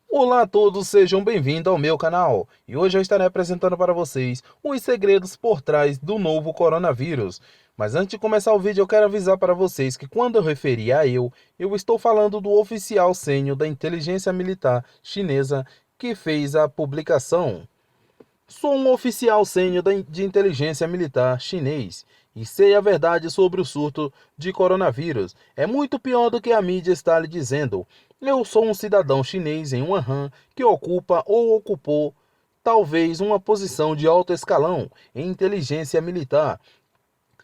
Olá a todos, sejam bem-vindos ao meu canal. E hoje eu estarei apresentando para vocês os segredos por trás do novo coronavírus. Mas antes de começar o vídeo, eu quero avisar para vocês que quando eu referi a eu estou falando do oficial sênior da inteligência militar chinesa que fez a publicação. Sou um oficial sênior de inteligência militar chinês e sei a verdade sobre o surto de coronavírus. É muito pior do que a mídia está lhe dizendo. Eu sou um cidadão chinês em Wuhan que ocupa ou ocupou talvez uma posição de alto escalão em inteligência militar.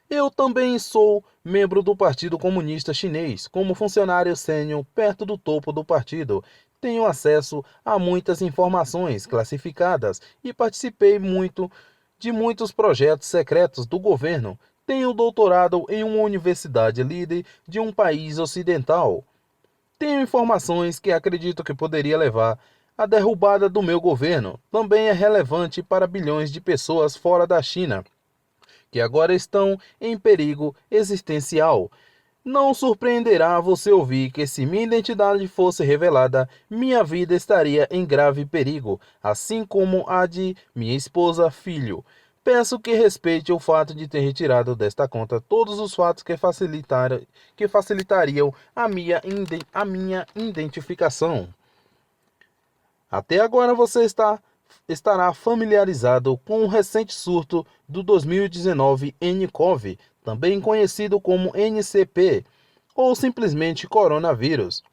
Eu também sou membro do Partido Comunista Chinês, como funcionário sênior perto do topo do partido. Tenho acesso a muitas informações classificadas e participei de muitos projetos secretos do governo. Tenho doutorado em uma universidade líder de um país ocidental. Tenho informações que acredito que poderia levar à derrubada do meu governo. Também é relevante para bilhões de pessoas fora da China que agora estão em perigo existencial. Não surpreenderá você ouvir que se minha identidade fosse revelada, minha vida estaria em grave perigo, assim como a de minha esposa, filho. Peço que respeite o fato de ter retirado desta conta todos os fatos que facilitariam a minha identificação. Até agora estará familiarizado com o recente surto do 2019 nCoV, também conhecido como NCP, ou simplesmente coronavírus.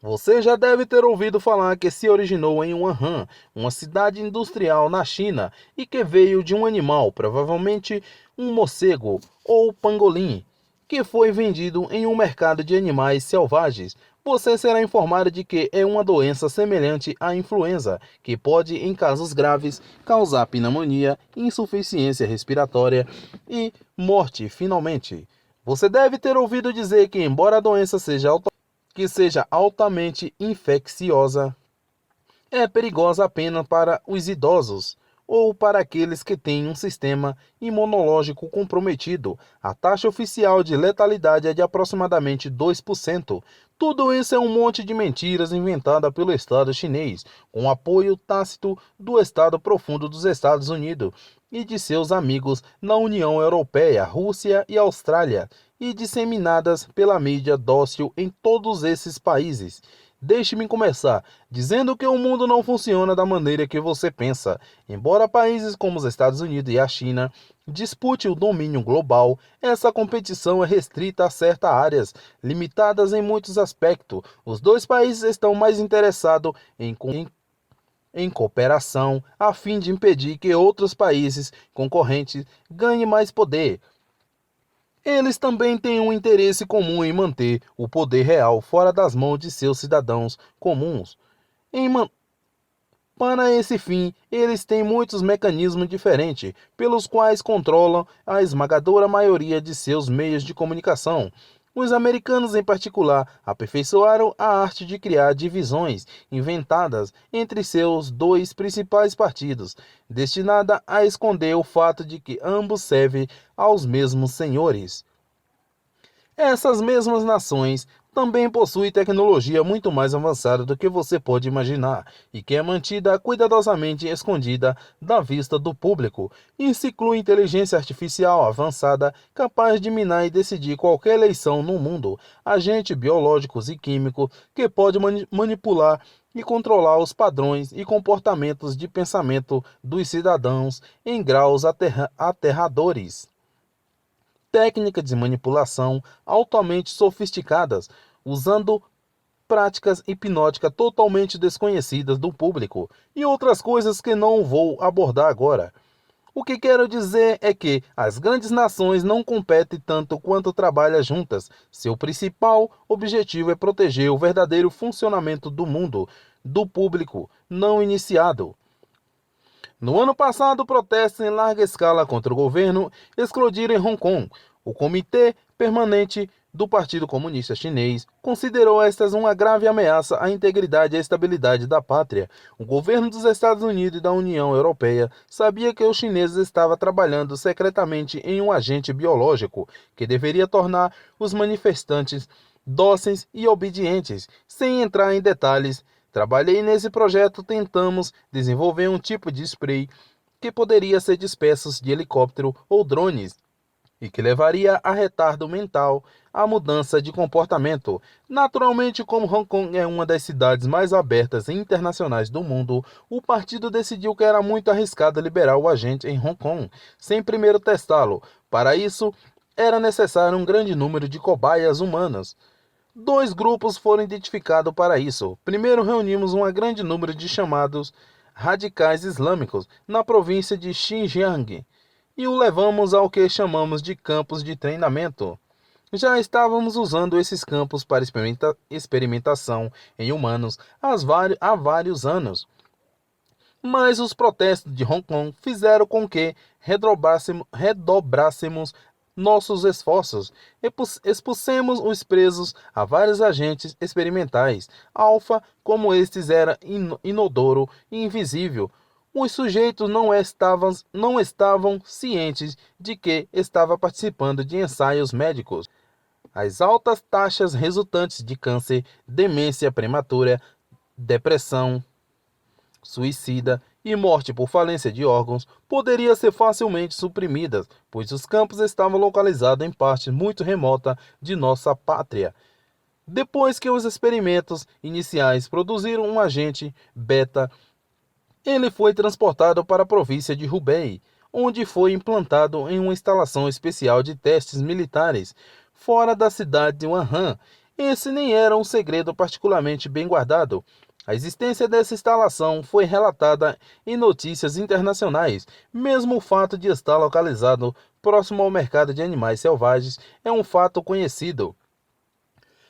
Você já deve ter ouvido falar que se originou em Wuhan, uma cidade industrial na China, e que veio de um animal, provavelmente um morcego ou pangolim, que foi vendido em um mercado de animais selvagens. Você será informado de que é uma doença semelhante à influenza, que pode, em casos graves, causar pneumonia, insuficiência respiratória e morte, finalmente. Você deve ter ouvido dizer que, embora a doença seja altamente infecciosa, é perigosa apenas para os idosos ou para aqueles que têm um sistema imunológico comprometido. A taxa oficial de letalidade é de aproximadamente 2%. Tudo isso é um monte de mentiras inventada pelo Estado chinês, com apoio tácito do Estado profundo dos Estados Unidos e de seus amigos na União Europeia, Rússia e Austrália, e disseminadas pela mídia dócil em todos esses países. Deixe-me começar dizendo que o mundo não funciona da maneira que você pensa. Embora países como os Estados Unidos e a China disputem o domínio global, essa competição é restrita a certas áreas, limitadas em muitos aspectos. Os dois países estão mais interessados em cooperação a fim de impedir que outros países concorrentes ganhem mais poder. Eles também têm um interesse comum em manter o poder real fora das mãos de seus cidadãos comuns. Em man- Para esse fim, eles têm muitos mecanismos diferentes pelos quais controlam a esmagadora maioria de seus meios de comunicação. Os americanos, em particular, aperfeiçoaram a arte de criar divisões inventadas entre seus dois principais partidos, destinada a esconder o fato de que ambos servem aos mesmos senhores. Essas mesmas nações também possuem tecnologia muito mais avançada do que você pode imaginar e que é mantida cuidadosamente escondida da vista do público. Isso inclui inteligência artificial avançada capaz de minar e decidir qualquer eleição no mundo, agentes biológicos e químicos que pode manipular e controlar os padrões e comportamentos de pensamento dos cidadãos em graus aterradores, técnicas de manipulação altamente sofisticadas, usando práticas hipnóticas totalmente desconhecidas do público e outras coisas que não vou abordar agora. O que quero dizer é que as grandes nações não competem tanto quanto trabalham juntas. Seu principal objetivo é proteger o verdadeiro funcionamento do mundo, do público não iniciado. No ano passado, protestos em larga escala contra o governo explodiram em Hong Kong. O Comitê Permanente do Partido Comunista Chinês considerou estas uma grave ameaça à integridade e à estabilidade da pátria. O governo dos Estados Unidos e da União Europeia sabia que os chineses estavam trabalhando secretamente em um agente biológico que deveria tornar os manifestantes dóceis e obedientes, sem entrar em detalhes. Trabalhei nesse projeto, tentamos desenvolver um tipo de spray que poderia ser dispersos de helicóptero ou drones e que levaria a retardo mental, a mudança de comportamento. Naturalmente, como Hong Kong é uma das cidades mais abertas e internacionais do mundo, o partido decidiu que era muito arriscado liberar o agente em Hong Kong, sem primeiro testá-lo. Para isso, era necessário um grande número de cobaias humanas. Dois grupos foram identificados para isso. Primeiro, reunimos um grande número de chamados radicais islâmicos na província de Xinjiang e o levamos ao que chamamos de campos de treinamento. Já estávamos usando esses campos para experimentação em humanos há vários anos, mas os protestos de Hong Kong fizeram com que redobrássemos nossos esforços. Expusemos os presos a vários agentes experimentais, alfa, como estes era inodoro e invisível. Os sujeitos não estavam cientes de que estava participando de ensaios médicos. As altas taxas resultantes de câncer, demência prematura, depressão, suicida e morte por falência de órgãos poderiam ser facilmente suprimidas, pois os campos estavam localizados em parte muito remota de nossa pátria. Depois que os experimentos iniciais produziram um agente beta, ele foi transportado para a província de Hubei, onde foi implantado em uma instalação especial de testes militares, fora da cidade de Wuhan. Esse nem era um segredo particularmente bem guardado. A existência dessa instalação foi relatada em notícias internacionais. Mesmo o fato de estar localizado próximo ao mercado de animais selvagens é um fato conhecido.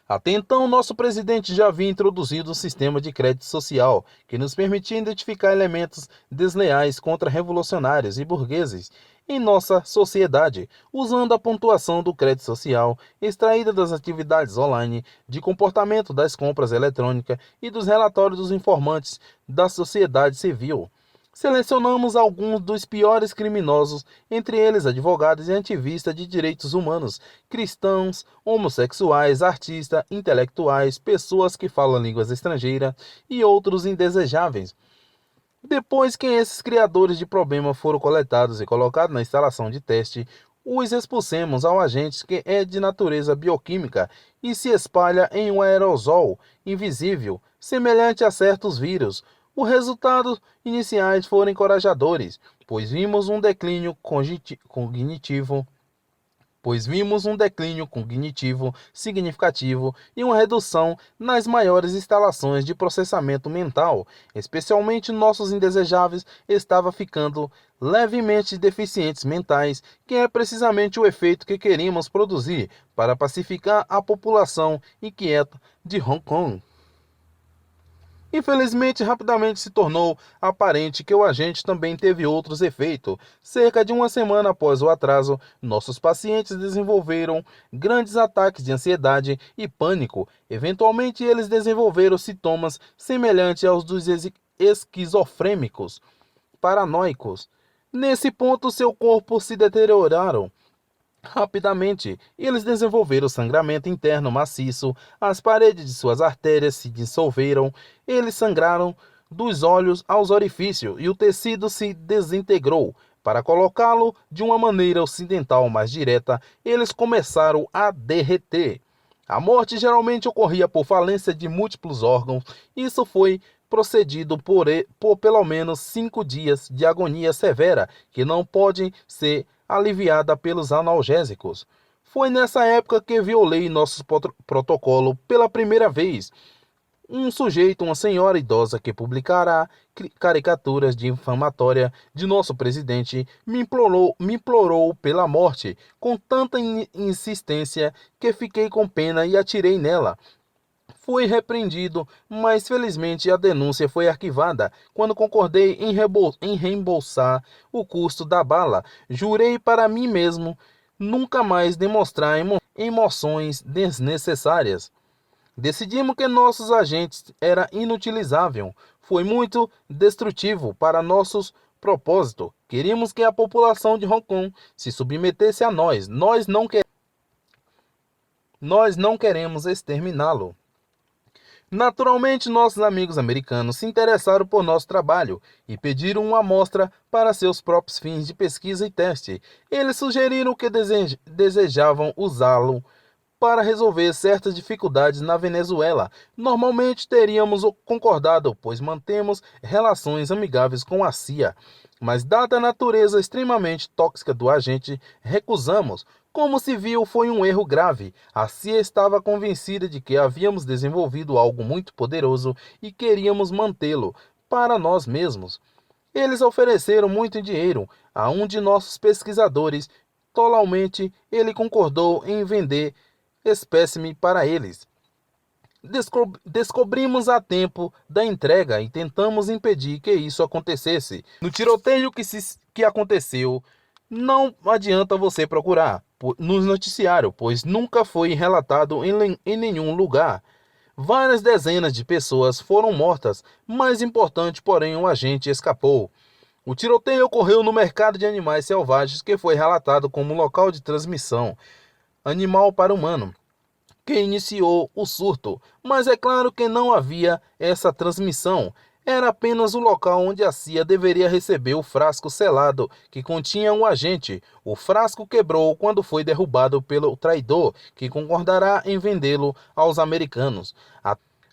Até então, nosso presidente já havia introduzido um sistema de crédito social que nos permitia identificar elementos desleais contra revolucionários e burgueses em nossa sociedade, usando a pontuação do crédito social extraída das atividades online, de comportamento das compras eletrônicas e dos relatórios dos informantes da sociedade civil. Selecionamos alguns dos piores criminosos, entre eles advogados e ativistas de direitos humanos, cristãos, homossexuais, artistas, intelectuais, pessoas que falam línguas estrangeiras e outros indesejáveis. Depois que esses criadores de problema foram coletados e colocados na instalação de teste, os expulsemos ao agente que é de natureza bioquímica e se espalha em um aerosol invisível, semelhante a certos vírus. Os resultados iniciais foram encorajadores, pois vimos um declínio cognitivo significativo e uma redução nas maiores instalações de processamento mental, especialmente nossos indesejáveis estavam ficando levemente deficientes mentais, que é precisamente o efeito que queríamos produzir para pacificar a população inquieta de Hong Kong. Infelizmente, rapidamente se tornou aparente que o agente também teve outros efeitos. Cerca de uma semana após o atraso, nossos pacientes desenvolveram grandes ataques de ansiedade e pânico. Eventualmente, eles desenvolveram sintomas semelhantes aos dos esquizofrênicos paranoicos. Nesse ponto, seu corpo se deterioraram rapidamente. Eles desenvolveram sangramento interno maciço, as paredes de suas artérias se dissolveram, eles sangraram dos olhos aos orifícios e o tecido se desintegrou. Para colocá-lo de uma maneira ocidental mais direta, eles começaram a derreter. A morte geralmente ocorria por falência de múltiplos órgãos. Isso foi procedido por pelo menos 5 dias de agonia severa, que não pode ser aliviada pelos analgésicos. Foi nessa época que violei nosso protocolo pela primeira vez. Um sujeito, uma senhora idosa que publicará caricaturas de infamatória de nosso presidente, me implorou pela morte, com tanta insistência que fiquei com pena e atirei nela. Fui repreendido, mas felizmente a denúncia foi arquivada. Quando concordei em reembolsar o custo da bala, jurei para mim mesmo nunca mais demonstrar emoções desnecessárias. Decidimos que nossos agentes era inutilizável. Foi muito destrutivo para nossos propósitos. Queríamos que a população de Hong Kong se submetesse a nós. Nós não queremos exterminá-lo. Naturalmente, nossos amigos americanos se interessaram por nosso trabalho e pediram uma amostra para seus próprios fins de pesquisa e teste. Eles sugeriram que desejavam usá-lo para resolver certas dificuldades na Venezuela. Normalmente teríamos concordado, pois mantemos relações amigáveis com a CIA, mas dada a natureza extremamente tóxica do agente, recusamos. Como se viu, foi um erro grave. A CIA estava convencida de que havíamos desenvolvido algo muito poderoso e queríamos mantê-lo para nós mesmos. Eles ofereceram muito dinheiro a um de nossos pesquisadores. Totalmente, ele concordou em vender espécime para eles. Descobrimos a tempo da entrega e tentamos impedir que isso acontecesse. No tiroteio que aconteceu, não adianta você procurar no noticiário, pois nunca foi relatado em nenhum lugar. Várias dezenas de pessoas foram mortas, mais importante, porém, um agente escapou. O tiroteio ocorreu no mercado de animais selvagens, que foi relatado como local de transmissão animal para humano, que iniciou o surto, mas é claro que não havia essa transmissão. Era apenas o local onde a CIA deveria receber o frasco selado que continha um agente. O frasco quebrou quando foi derrubado pelo traidor, que concordará em vendê-lo aos americanos.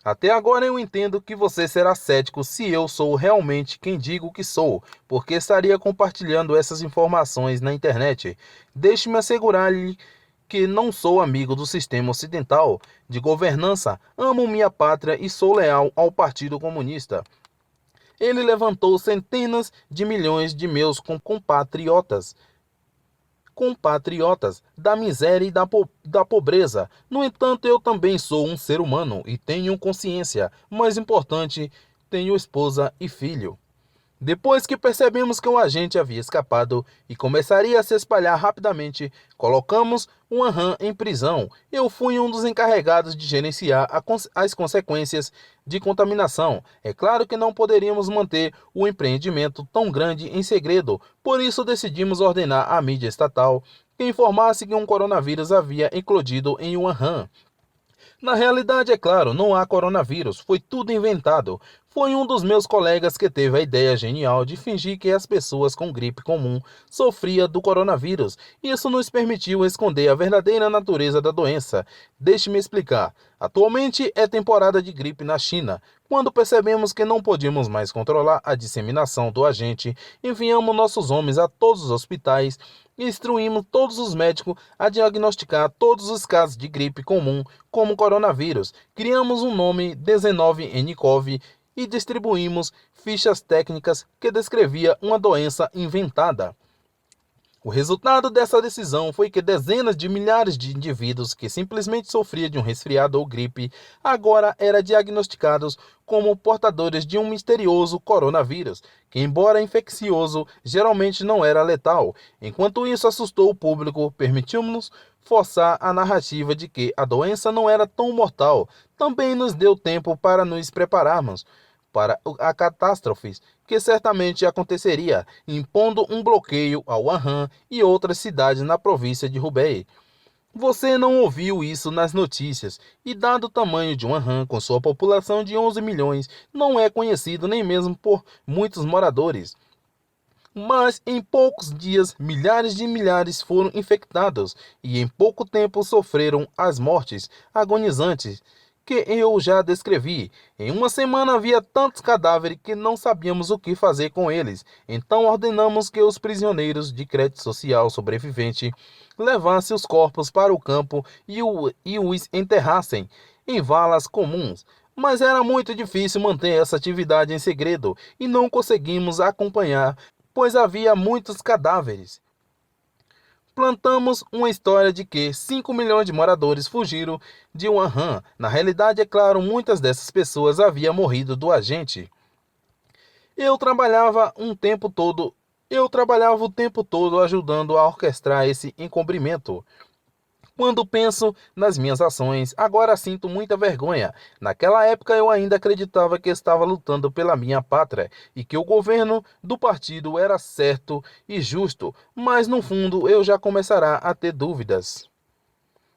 Até agora eu entendo que você será cético se eu sou realmente quem digo que sou, porque estaria compartilhando essas informações na internet. Deixe-me assegurar-lhe que não sou amigo do sistema ocidental de governança, amo minha pátria e sou leal ao Partido Comunista. Ele levantou centenas de milhões de meus compatriotas da miséria e da pobreza. No entanto, eu também sou um ser humano e tenho consciência. Mais importante, tenho esposa e filho. Depois que percebemos que o agente havia escapado e começaria a se espalhar rapidamente, colocamos o Anhan em prisão. Eu fui um dos encarregados de gerenciar as consequências de contaminação. É claro que não poderíamos manter o empreendimento tão grande em segredo, por isso decidimos ordenar à mídia estatal que informasse que um coronavírus havia eclodido em Wuhan. Na realidade, é claro, não há coronavírus, foi tudo inventado. Foi um dos meus colegas que teve a ideia genial de fingir que as pessoas com gripe comum sofriam do coronavírus. Isso nos permitiu esconder a verdadeira natureza da doença. Deixe-me explicar. Atualmente é temporada de gripe na China. Quando percebemos que não podíamos mais controlar a disseminação do agente, enviamos nossos homens a todos os hospitais e instruímos todos os médicos a diagnosticar todos os casos de gripe comum como coronavírus. Criamos um nome 19nCoV e distribuímos fichas técnicas que descrevia uma doença inventada. O resultado dessa decisão foi que dezenas de milhares de indivíduos que simplesmente sofriam de um resfriado ou gripe agora eram diagnosticados como portadores de um misterioso coronavírus, que, embora infeccioso, geralmente não era letal. Enquanto isso assustou o público, permitiu-nos forçar a narrativa de que a doença não era tão mortal. Também nos deu tempo para nos prepararmos para a catástrofe que certamente aconteceria, impondo um bloqueio a Wuhan e outras cidades na província de Hubei. Você não ouviu isso nas notícias, e dado o tamanho de Wuhan, com sua população de 11 milhões, não é conhecido nem mesmo por muitos moradores. Mas em poucos dias, milhares foram infectados, e em pouco tempo sofreram as mortes agonizantes que eu já descrevi. Em uma semana havia tantos cadáveres que não sabíamos o que fazer com eles. Então ordenamos que os prisioneiros de crédito social sobrevivente levassem os corpos para o campo e os enterrassem em valas comuns. Mas era muito difícil manter essa atividade em segredo e não conseguimos acompanhar, pois havia muitos cadáveres. Plantamos uma história de que 5 milhões de moradores fugiram de Wuhan. Na realidade, é claro, muitas dessas pessoas haviam morrido do agente. Eu trabalhava o tempo todo ajudando a orquestrar esse encobrimento. Quando penso nas minhas ações, agora sinto muita vergonha. Naquela época eu ainda acreditava que estava lutando pela minha pátria e que o governo do partido era certo e justo, mas no fundo eu já começará a ter dúvidas.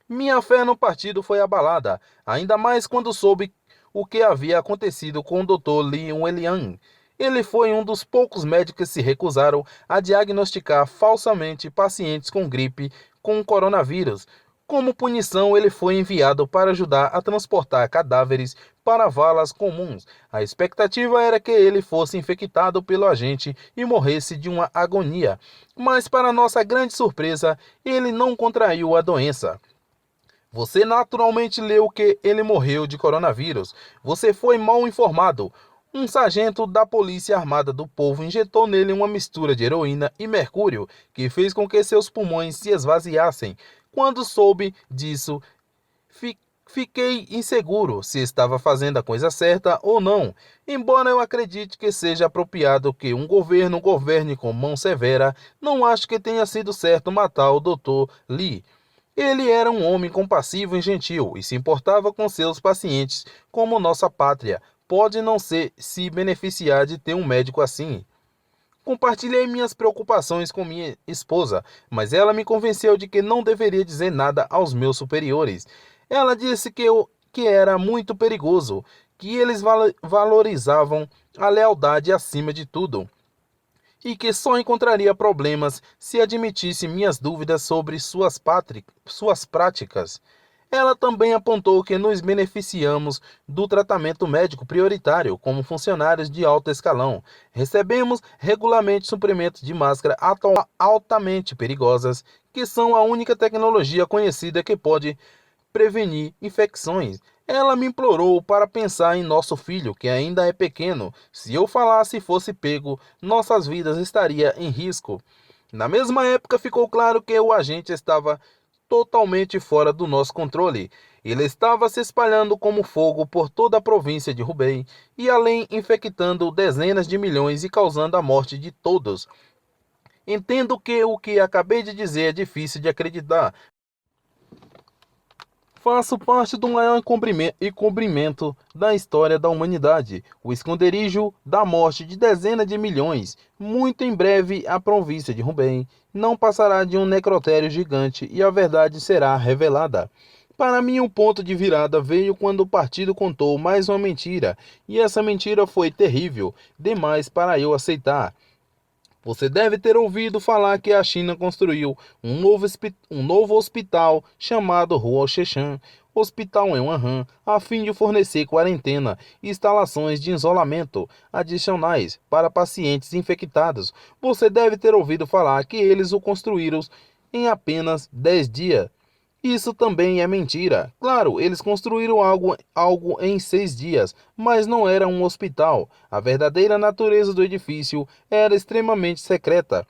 Minha fé no partido foi abalada, ainda mais quando soube o que havia acontecido com o Dr. Li Wenliang. Ele foi um dos poucos médicos que se recusaram a diagnosticar falsamente pacientes com gripe com coronavírus. Como punição, ele foi enviado para ajudar a transportar cadáveres para valas comuns. A expectativa era que ele fosse infectado pelo agente e morresse de uma agonia. Mas, para nossa grande surpresa, ele não contraiu a doença. Você naturalmente leu que ele morreu de coronavírus. Você foi mal informado. Um sargento da Polícia Armada do Povo injetou nele uma mistura de heroína e mercúrio que fez com que seus pulmões se esvaziassem. Quando soube disso, fiquei inseguro se estava fazendo a coisa certa ou não. Embora eu acredite que seja apropriado que um governo governe com mão severa, não acho que tenha sido certo matar o Dr. Li. Ele era um homem compassivo e gentil e se importava com seus pacientes como nossa pátria pode não se beneficiar de ter um médico assim. Compartilhei minhas preocupações com minha esposa, mas ela me convenceu de que não deveria dizer nada aos meus superiores. Ela disse que era muito perigoso, que eles valorizavam a lealdade acima de tudo e que só encontraria problemas se admitisse minhas dúvidas sobre suas práticas. Ela também apontou que nos beneficiamos do tratamento médico prioritário como funcionários de alto escalão. Recebemos regularmente suprimentos de máscara altamente perigosas, que são a única tecnologia conhecida que pode prevenir infecções. Ela me implorou para pensar em nosso filho, que ainda é pequeno. Se eu falasse e fosse pego, nossas vidas estariam em risco. Na mesma época, ficou claro que o agente estava totalmente fora do nosso controle. Ele estava se espalhando como fogo por toda a província de Hubei e além infectando dezenas de milhões e causando a morte de todos. Entendo que o que acabei de dizer é difícil de acreditar. Faço parte do maior encobrimento da história da humanidade, o esconderijo da morte de dezenas de milhões. Muito em breve, a província de Hubei não passará de um necrotério gigante e a verdade será revelada. Para mim, um ponto de virada veio quando o partido contou mais uma mentira, e essa mentira foi terrível demais para eu aceitar. Você deve ter ouvido falar que a China construiu um novo hospital chamado Huo Sheshan, Hospital em Wuhan, a fim de fornecer quarentena e instalações de isolamento adicionais para pacientes infectados. Você deve ter ouvido falar que eles o construíram em apenas 10 dias. Isso também é mentira. Claro, eles construíram algo em 6 dias, mas não era um hospital. A verdadeira natureza do edifício era extremamente secreta.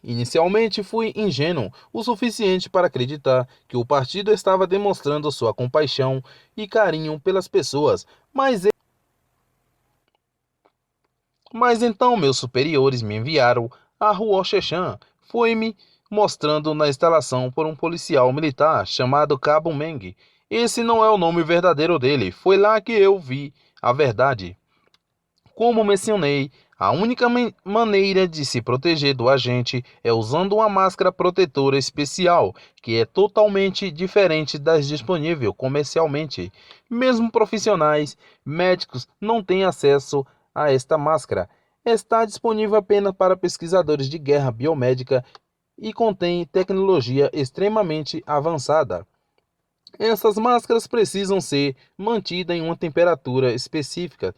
Inicialmente fui ingênuo o suficiente para acreditar que o partido estava demonstrando sua compaixão e carinho pelas pessoas, mas então meus superiores me enviaram a Huo Sheshan. Foi-me mostrando na instalação por um policial militar chamado Cabo Meng. Esse não é o nome verdadeiro dele. Foi lá que eu vi a verdade. Como mencionei, a única maneira de se proteger do agente é usando uma máscara protetora especial, que é totalmente diferente das disponíveis comercialmente. Mesmo profissionais médicos não têm acesso a esta máscara. Está disponível apenas para pesquisadores de guerra biomédica e contém tecnologia extremamente avançada. Essas máscaras precisam ser mantidas em uma temperatura específica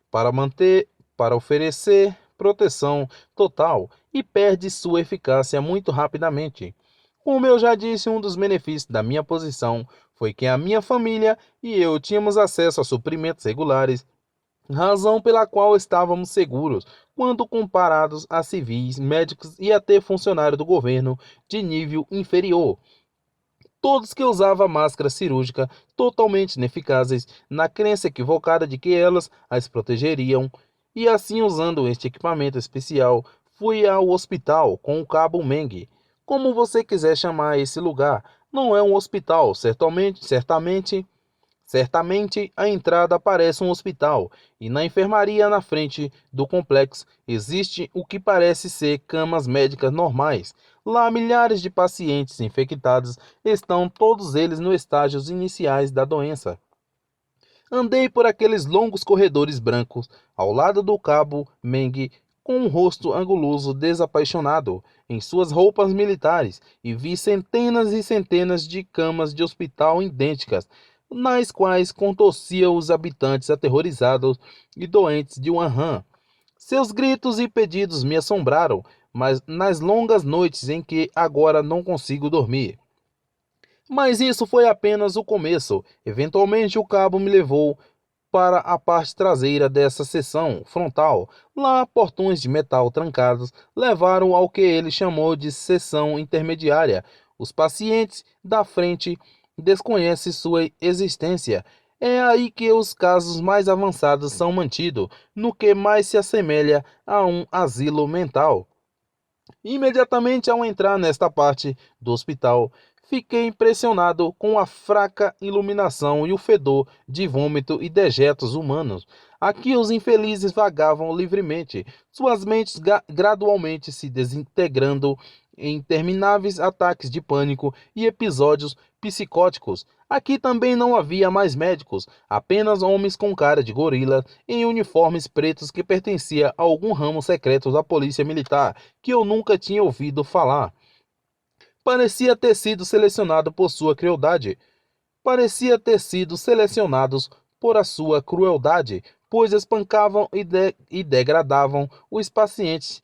para manter, para oferecer proteção total e perde sua eficácia muito rapidamente. Como eu já disse, um dos benefícios da minha posição foi que a minha família e eu tínhamos acesso a suprimentos regulares, razão pela qual estávamos seguros quando comparados a civis, médicos e até funcionários do governo de nível inferior. Todos que usavam máscara cirúrgica totalmente ineficazes, na crença equivocada de que elas as protegeriam, e assim usando este equipamento especial, fui ao hospital com o Cabo Meng. Como você quiser chamar esse lugar, não é um hospital, certamente a entrada parece um hospital, e na enfermaria na frente do complexo existe o que parece ser camas médicas normais. Lá milhares de pacientes infectados estão todos eles nos estágios iniciais da doença. Andei por aqueles longos corredores brancos, ao lado do cabo Meng, com um rosto anguloso desapaixonado em suas roupas militares, e vi centenas e centenas de camas de hospital idênticas, nas quais contorciam os habitantes aterrorizados e doentes de Wuhan. Seus gritos e pedidos me assombraram, mas nas longas noites em que agora não consigo dormir. Mas isso foi apenas o começo. Eventualmente o cabo me levou para a parte traseira dessa seção frontal. Lá, portões de metal trancados levaram ao que ele chamou de seção intermediária. Os pacientes da frente desconhecem sua existência. É aí que os casos mais avançados são mantidos, no que mais se assemelha a um asilo mental. Imediatamente ao entrar nesta parte do hospital, fiquei impressionado com a fraca iluminação e o fedor de vômito e dejetos humanos. Aqui os infelizes vagavam livremente, suas mentes gradualmente se desintegrando em intermináveis ataques de pânico e episódios psicóticos. Aqui também não havia mais médicos, apenas homens com cara de gorila em uniformes pretos que pertencia a algum ramo secreto da polícia militar que eu nunca tinha ouvido falar. Parecia ter sido selecionado por sua crueldade. Parecia ter sido selecionados por a sua crueldade, pois espancavam e degradavam os pacientes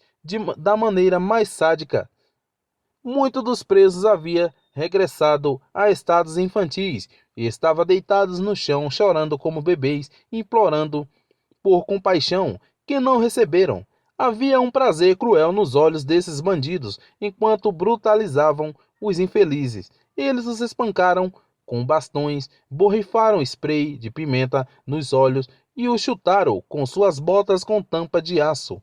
da maneira mais sádica. Muitos dos presos haviam regressado a estados infantis e estavam deitados no chão, chorando como bebês, implorando por compaixão, que não receberam. Havia um prazer cruel nos olhos desses bandidos, enquanto brutalizavam os infelizes. Eles os espancaram com bastões, borrifaram spray de pimenta nos olhos e os chutaram com suas botas com tampa de aço.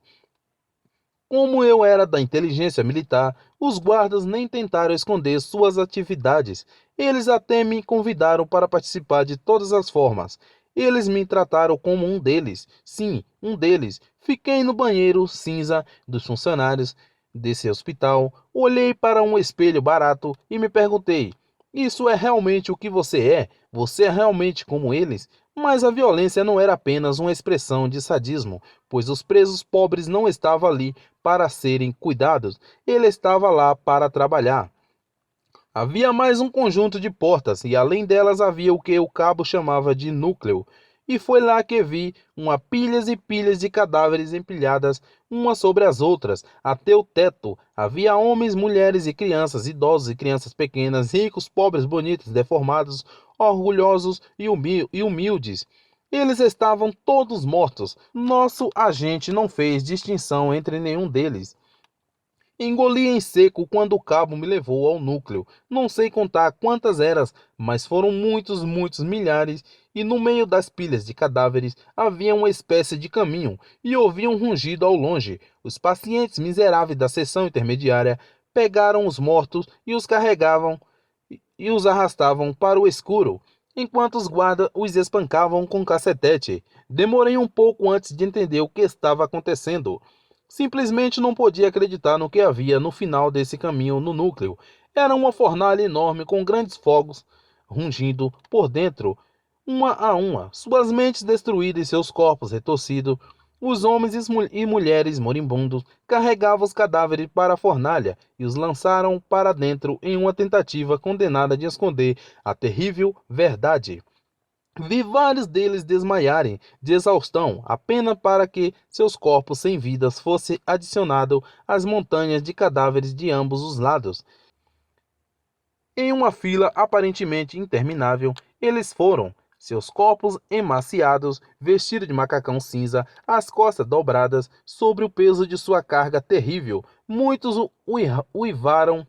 Como eu era da inteligência militar, os guardas nem tentaram esconder suas atividades. Eles até me convidaram para participar de todas as formas. Eles me trataram como um deles. Sim, um deles. Fiquei no banheiro cinza dos funcionários desse hospital, olhei para um espelho barato e me perguntei: isso é realmente o que você é? Você é realmente como eles? Mas a violência não era apenas uma expressão de sadismo, pois os presos pobres não estavam ali para serem cuidados, ele estava lá para trabalhar. Havia mais um conjunto de portas, e além delas havia o que o cabo chamava de núcleo. E foi lá que vi pilhas e pilhas de cadáveres empilhadas umas sobre as outras, até o teto. Havia homens, mulheres e crianças, idosos e crianças pequenas, ricos, pobres, bonitos, deformados, orgulhosos e humildes. Eles estavam todos mortos. Nosso agente não fez distinção entre nenhum deles. Engoli em seco quando o cabo me levou ao núcleo. Não sei contar quantas eram, mas foram muitos, muitos milhares, e no meio das pilhas de cadáveres havia uma espécie de caminho, e ouvi um rungido ao longe. Os pacientes miseráveis da seção intermediária pegaram os mortos e os carregavam e os arrastavam para o escuro, enquanto os guardas os espancavam com cacetete. Demorei um pouco antes de entender o que estava acontecendo. Simplesmente não podia acreditar no que havia no final desse caminho no núcleo. Era uma fornalha enorme com grandes fogos rungindo por dentro, uma a uma, suas mentes destruídas e seus corpos retorcidos. Os homens e mulheres moribundos carregavam os cadáveres para a fornalha e os lançaram para dentro em uma tentativa condenada de esconder a terrível verdade. Vi vários deles desmaiarem de exaustão, apenas para que seus corpos sem vidas fossem adicionados às montanhas de cadáveres de ambos os lados. Em uma fila aparentemente interminável, eles foram, seus corpos emaciados, vestidos de macacão cinza, as costas dobradas sobre o peso de sua carga terrível. Muitos uivaram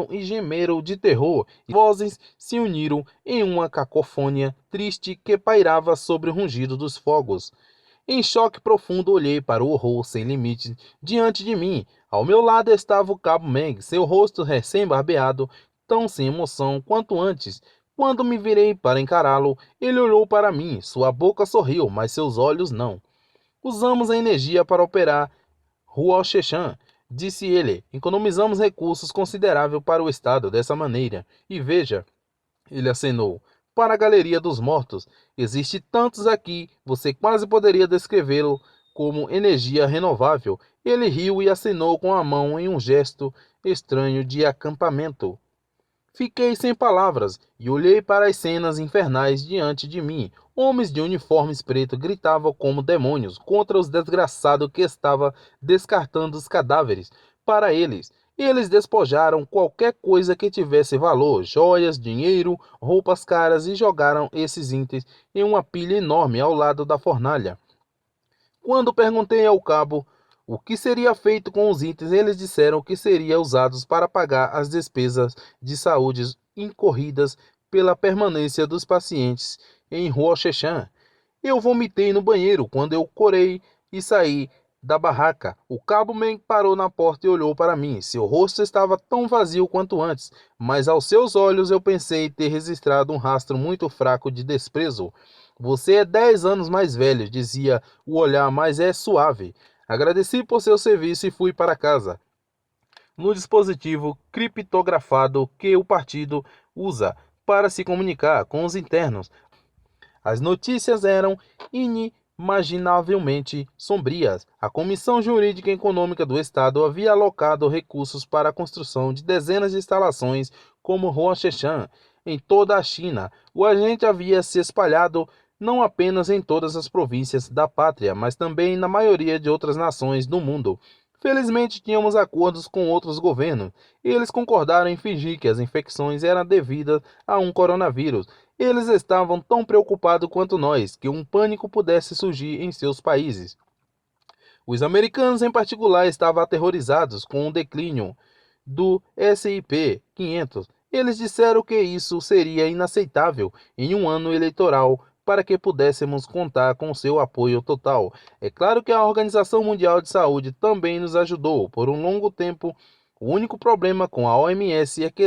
e gemeram de terror, e vozes se uniram em uma cacofônia triste que pairava sobre o rungido dos fogos. Em choque profundo olhei para o horror sem limites diante de mim. Ao meu lado estava o cabo Meng, seu rosto recém-barbeado, tão sem emoção quanto antes. Quando me virei para encará-lo, ele olhou para mim. Sua boca sorriu, mas seus olhos não. Usamos a energia para operar Huo Sheshan, disse ele. Economizamos recursos consideráveis para o Estado dessa maneira. E veja, ele acenou, para a galeria dos mortos. Existe tantos aqui, você quase poderia descrevê-lo como energia renovável. Ele riu e acenou com a mão em um gesto estranho de acampamento. Fiquei sem palavras e olhei para as cenas infernais diante de mim. Homens de uniformes pretos gritavam como demônios contra os desgraçados que estavam descartando os cadáveres. Para eles despojaram qualquer coisa que tivesse valor, joias, dinheiro, roupas caras e jogaram esses itens em uma pilha enorme ao lado da fornalha. Quando perguntei ao cabo o que seria feito com os itens, eles disseram que seriam usados para pagar as despesas de saúde incorridas pela permanência dos pacientes em Rochechan. Eu vomitei no banheiro quando eu corei e saí da barraca. O cabo me parou na porta e olhou para mim. Seu rosto estava tão vazio quanto antes, mas aos seus olhos eu pensei ter registrado um rastro muito fraco de desprezo. Você é 10 anos mais velho, dizia o olhar, mas é suave. Agradeci por seu serviço e fui para casa. No dispositivo criptografado que o partido usa para se comunicar com os internos, as notícias eram inimaginavelmente sombrias. A Comissão Jurídica e Econômica do Estado havia alocado recursos para a construção de dezenas de instalações como Rochechan em toda a China. O agente havia se espalhado não apenas em todas as províncias da pátria, mas também na maioria de outras nações do mundo. Felizmente tínhamos acordos com outros governos. Eles concordaram em fingir que as infecções eram devidas a um coronavírus. Eles estavam tão preocupados quanto nós que um pânico pudesse surgir em seus países. Os americanos, em particular, estavam aterrorizados com o declínio do S&P 500. Eles disseram que isso seria inaceitável em um ano eleitoral para que pudéssemos contar com seu apoio total. É claro que a Organização Mundial de Saúde também nos ajudou por um longo tempo. O único problema com a OMS é que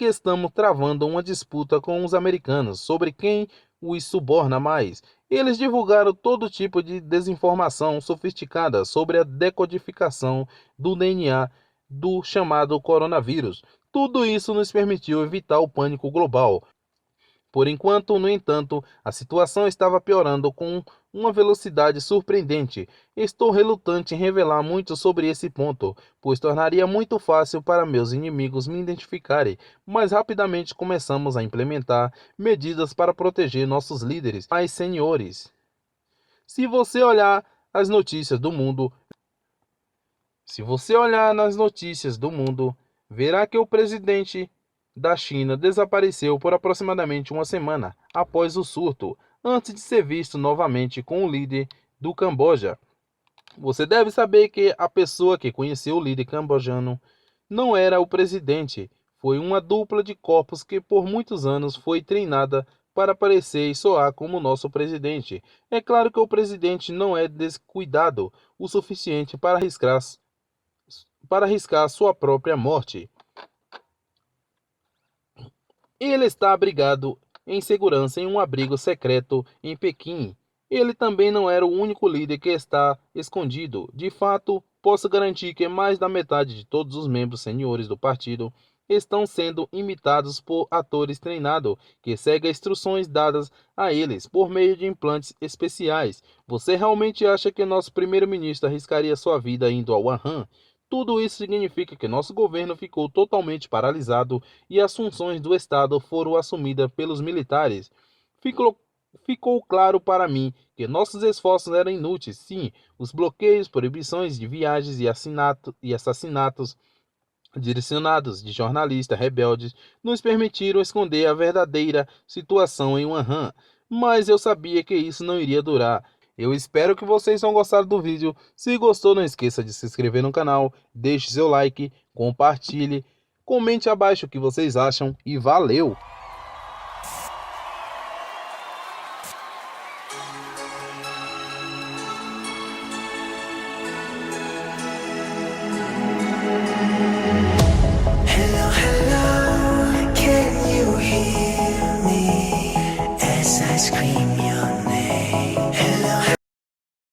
estamos travando uma disputa com os americanos sobre quem os suborna mais. Eles divulgaram todo tipo de desinformação sofisticada sobre a decodificação do DNA do chamado coronavírus. Tudo isso nos permitiu evitar o pânico global. Por enquanto, no entanto, a situação estava piorando com uma velocidade surpreendente. Estou relutante em revelar muito sobre esse ponto, pois tornaria muito fácil para meus inimigos me identificarem, mas rapidamente começamos a implementar medidas para proteger nossos líderes mais seniores. Se você olhar nas notícias do mundo, verá que o presidente da China desapareceu por aproximadamente uma semana após o surto, antes de ser visto novamente com o líder do Camboja. Você deve saber que a pessoa que conheceu o líder cambojano não era o presidente, foi uma dupla de corpos que por muitos anos foi treinada para parecer e soar como nosso presidente. É claro que o presidente não é descuidado o suficiente para arriscar sua própria morte. Ele está abrigado em segurança em um abrigo secreto em Pequim. Ele também não era o único líder que está escondido. De fato, posso garantir que mais da metade de todos os membros seniores do partido estão sendo imitados por atores treinados que seguem instruções dadas a eles por meio de implantes especiais. Você realmente acha que nosso primeiro-ministro arriscaria sua vida indo ao Wuhan? Tudo isso significa que nosso governo ficou totalmente paralisado e as funções do Estado foram assumidas pelos militares. Ficou claro para mim que nossos esforços eram inúteis. Sim, os bloqueios, proibições de viagens e assassinatos direcionados de jornalistas rebeldes nos permitiram esconder a verdadeira situação em Wuhan. Mas eu sabia que isso não iria durar. Eu espero que vocês tenham gostado do vídeo. Se gostou, não esqueça de se inscrever no canal, deixe seu like, compartilhe, comente abaixo o que vocês acham e valeu!